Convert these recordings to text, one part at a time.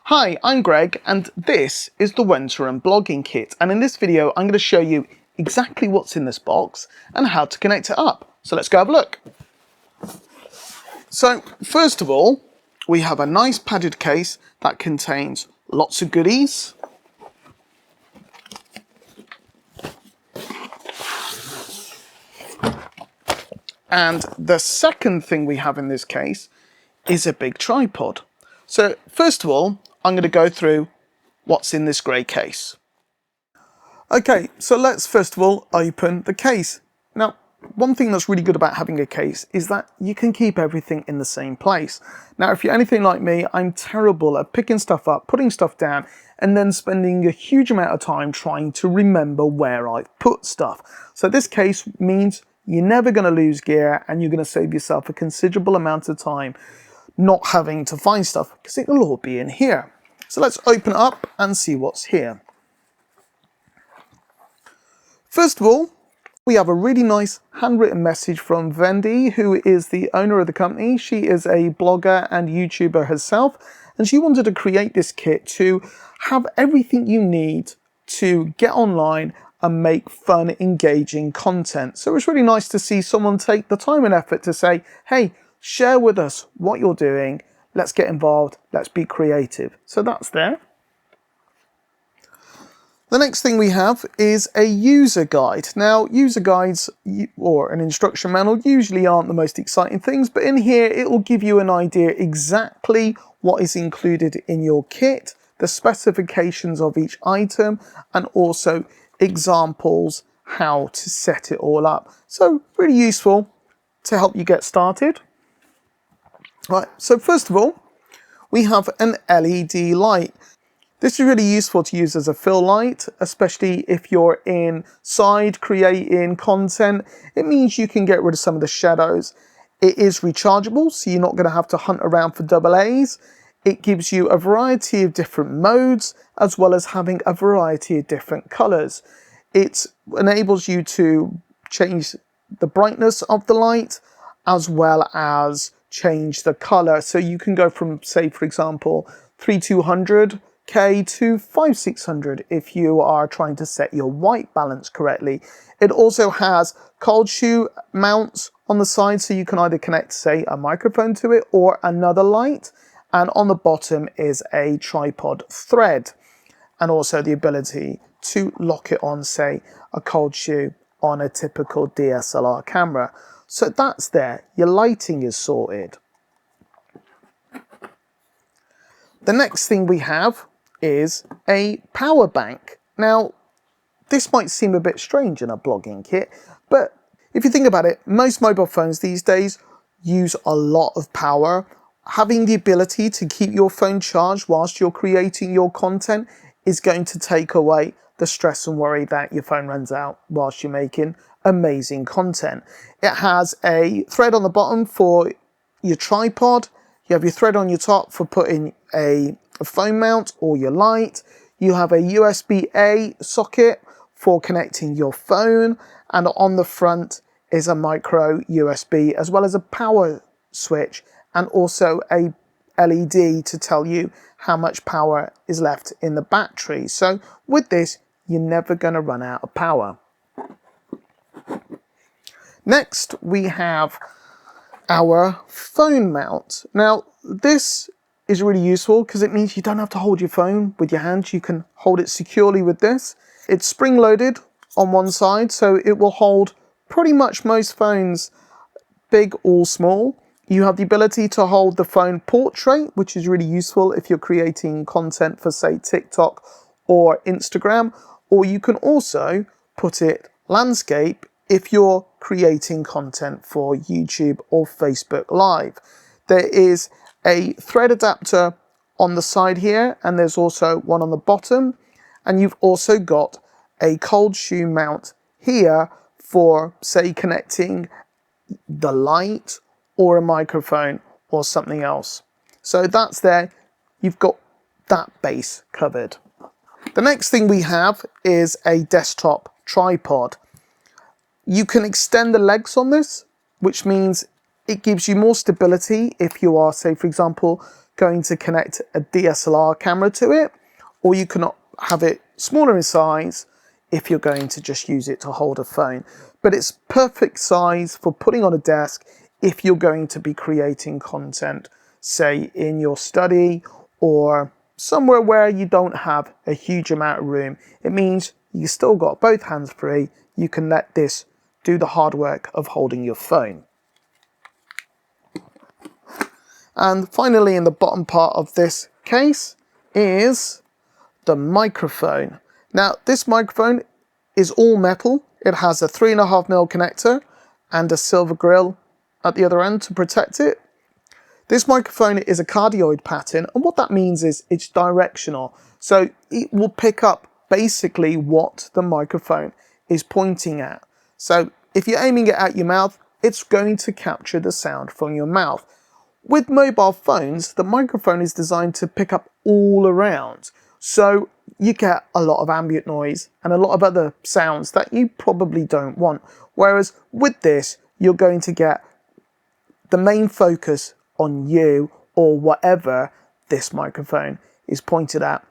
Hi, I'm Greg and this is the Wentorum blogging kit, and in this video I'm going to show you exactly what's in this box and how to connect it up. So let's go have a look. So first of all, we have a nice padded case that contains lots of goodies. And the second thing we have in this case is a big tripod. So first of all, I'm going to go through what's in this grey case. Okay, so let's first of all open the case. Now, one thing that's really good about having a case is that you can keep everything in the same place. Now, if you're anything like me, I'm terrible at picking stuff up, putting stuff down, and then spending a huge amount of time trying to remember where I've put stuff. So this case means you're never going to lose gear and you're going to save yourself a considerable amount of time not having to find stuff because it will all be in here. So let's open it up and see what's here. First of all, we have a really nice handwritten message from Vendy, who is the owner of the company. She is a blogger and YouTuber herself, and she wanted to create this kit to have everything you need to get online and make fun, engaging content. So it's really nice to see someone take the time and effort to say, hey, share with us what you're doing. Let's get involved. Let's be creative. So that's there. The next thing we have is a user guide. Now, user guides or an instruction manual usually aren't the most exciting things, but in here it will give you an idea exactly what is included in your kit, the specifications of each item, and also examples how to set it all up. So really useful to help you get started. Right, so first of all, we have an LED light. This is really useful to use as a fill light, especially if you're inside creating content. It means you can get rid of some of the shadows. It is rechargeable, so you're not going to have to hunt around for AA's. It gives you a variety of different modes, as well as having a variety of different colors. It enables you to change the brightness of the light, as well as change the color. So you can go from, say, for example, 3200K to 5600 if you are trying to set your white balance correctly. It also has cold shoe mounts on the side, so you can either connect, say, a microphone to it or another light. And on the bottom is a tripod thread, and also the ability to lock it on, say, a cold shoe on a typical DSLR camera. So that's there. Your lighting is sorted. The next thing we have is a power bank. Now, this might seem a bit strange in a blogging kit, but if you think about it, most mobile phones these days use a lot of power. Having the ability to keep your phone charged whilst you're creating your content is going to take away the stress and worry that your phone runs out whilst you're making amazing content. It has a thread on the bottom for your tripod. You have your thread on your top for putting a phone mount or your light. You have a USB-A socket for connecting your phone, and on the front is a micro USB, as well as a power switch and also a LED to tell you how much power is left in the battery. So with this, you're never going to run out of power. Next, we have our phone mount. Now, this is really useful because it means you don't have to hold your phone with your hands. You can hold it securely with this. It's spring-loaded on one side, so it will hold pretty much most phones, big or small. You have the ability to hold the phone portrait, which is really useful if you're creating content for, say, TikTok or Instagram, or you can also put it landscape if you're creating content for YouTube or Facebook Live. There is a thread adapter on the side here, and there's also one on the bottom, and you've also got a cold shoe mount here for, say, connecting the light or a microphone or something else. So that's there. You've got that base covered. The next thing we have is a desktop tripod. You can extend the legs on this, which means it gives you more stability if you are, say, for example, going to connect a DSLR camera to it, or you can have it smaller in size if you're going to just use it to hold a phone. But it's perfect size for putting on a desk if you're going to be creating content, say in your study or somewhere where you don't have a huge amount of room. It means you still got both hands free. You can let this do the hard work of holding your phone. And finally, in the bottom part of this case is the microphone. Now, this microphone is all metal. It has a 3.5mm connector and a silver grill at the other end to protect it. This microphone is a cardioid pattern, and what that means is it's directional. So it will pick up basically what the microphone is pointing at. So if you're aiming it at your mouth, it's going to capture the sound from your mouth. With mobile phones, the microphone is designed to pick up all around. So you get a lot of ambient noise and a lot of other sounds that you probably don't want. Whereas with this, you're going to get the main focus on you or whatever this microphone is pointed at.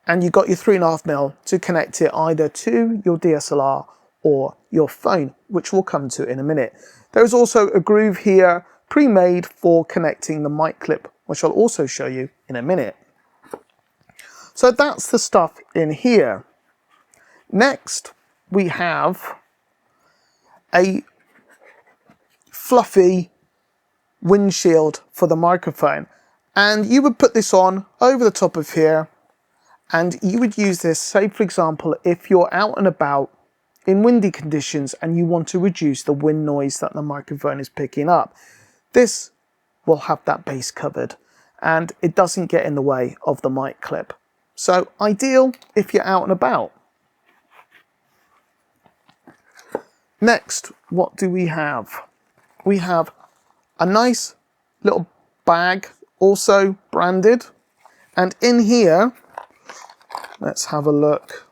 And you've got your 3.5mm to connect it either to your DSLR or your phone, which we'll come to in a minute. There's also a groove here pre-made for connecting the mic clip, which I'll also show you in a minute. So that's the stuff in here. Next, we have a fluffy windshield for the microphone. And you would put this on over the top of here, and you would use this, say for example, if you're out and about in windy conditions and you want to reduce the wind noise that the microphone is picking up. This will have that base covered and it doesn't get in the way of the mic clip. So ideal if you're out and about. Next, what do we have? We have a nice little bag, also branded. And in here, let's have a look.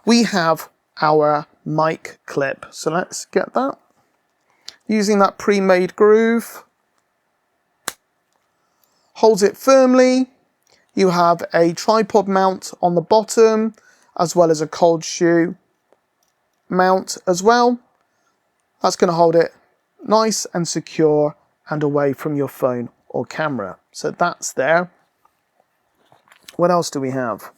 We have our mic clip. So let's get that. Using that pre-made groove. Holds it firmly. You have a tripod mount on the bottom, as well as a cold shoe mount as well. That's going to hold it nice and secure and away from your phone or camera. So that's there. What else do we have?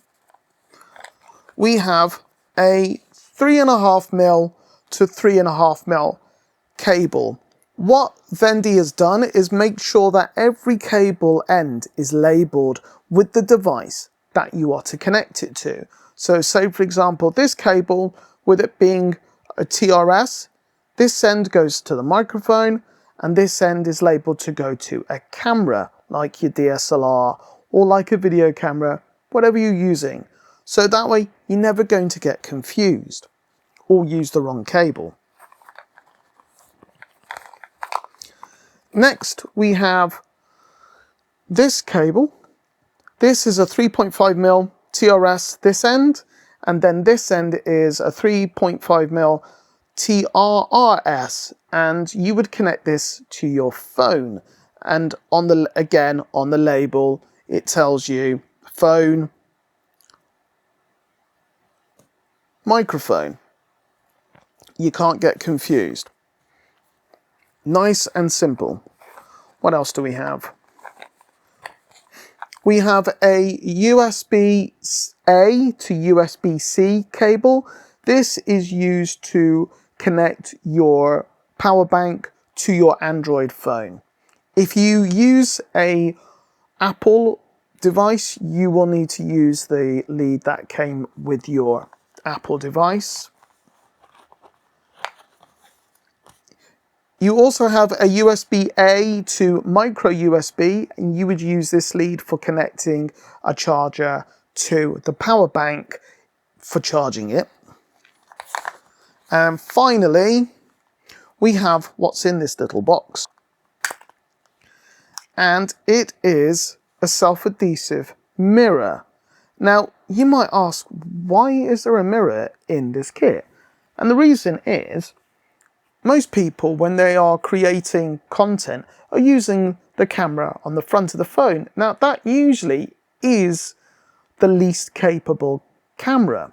We have a 3.5mm to 3.5mm cable. What Vendy has done is make sure that every cable end is labelled with the device that you are to connect it to. So say for example this cable, with it being a TRS, this end goes to the microphone and this end is labelled to go to a camera like your DSLR or like a video camera, whatever you're using. So that way you're never going to get confused or use the wrong cable. Next we have this cable. This is a 3.5mm TRS this end, and then this end is a 3.5mm TRRS, and you would connect this to your phone. And on the, again, on the label, it tells you phone, microphone. You can't get confused. Nice and simple. What else do we have? We have a USB-A to USB-C cable. This is used to connect your power bank to your Android phone. If you use a Apple device, you will need to use the lead that came with your Apple device. You also have a USB-A to micro USB, and you would use this lead for connecting a charger to the power bank for charging it. And finally, we have what's in this little box. And it is a self-adhesive mirror. Now, you might ask, why is there a mirror in this kit? And the reason is, most people, when they are creating content, are using the camera on the front of the phone. Now that usually is the least capable camera.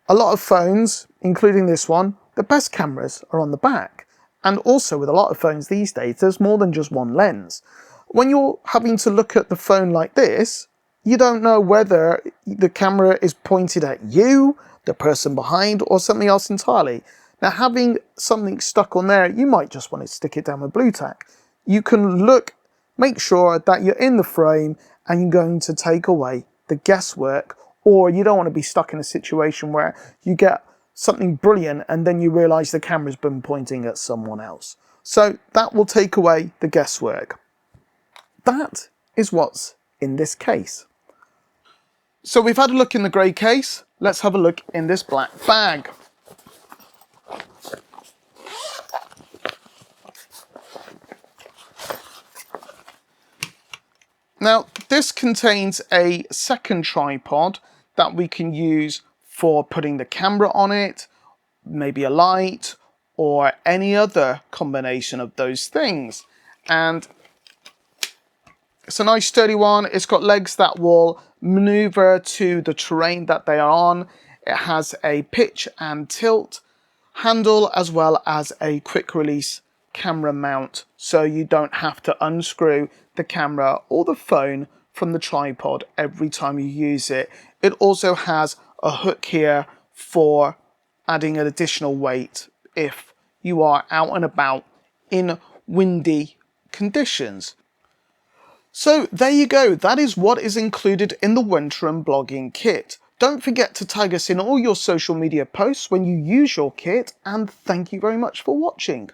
A lot of phones, including this one, the best cameras are on the back. And also with a lot of phones these days, there's more than just one lens. When you're having to look at the phone like this, you don't know whether the camera is pointed at you, the person behind, or something else entirely. Now having something stuck on there, you might just want to stick it down with blue tack. You can look, make sure that you're in the frame and you're going to take away the guesswork, or you don't want to be stuck in a situation where you get something brilliant and then you realize the camera's been pointing at someone else. So that will take away the guesswork. That is what's in this case. So we've had a look in the grey case. Let's have a look in this black bag. Now, this contains a second tripod that we can use for putting the camera on it, maybe a light, or any other combination of those things. And it's a nice sturdy one. It's got legs that will maneuver to the terrain that they are on. It has a pitch and tilt handle as well as a quick release camera mount, so you don't have to unscrew the camera or the phone from the tripod every time you use it. It also has a hook here for adding an additional weight if you are out and about in windy conditions. So there you go, that is what is included in the Wentorum blogging kit. Don't forget to tag us in all your social media posts when you use your kit, and thank you very much for watching.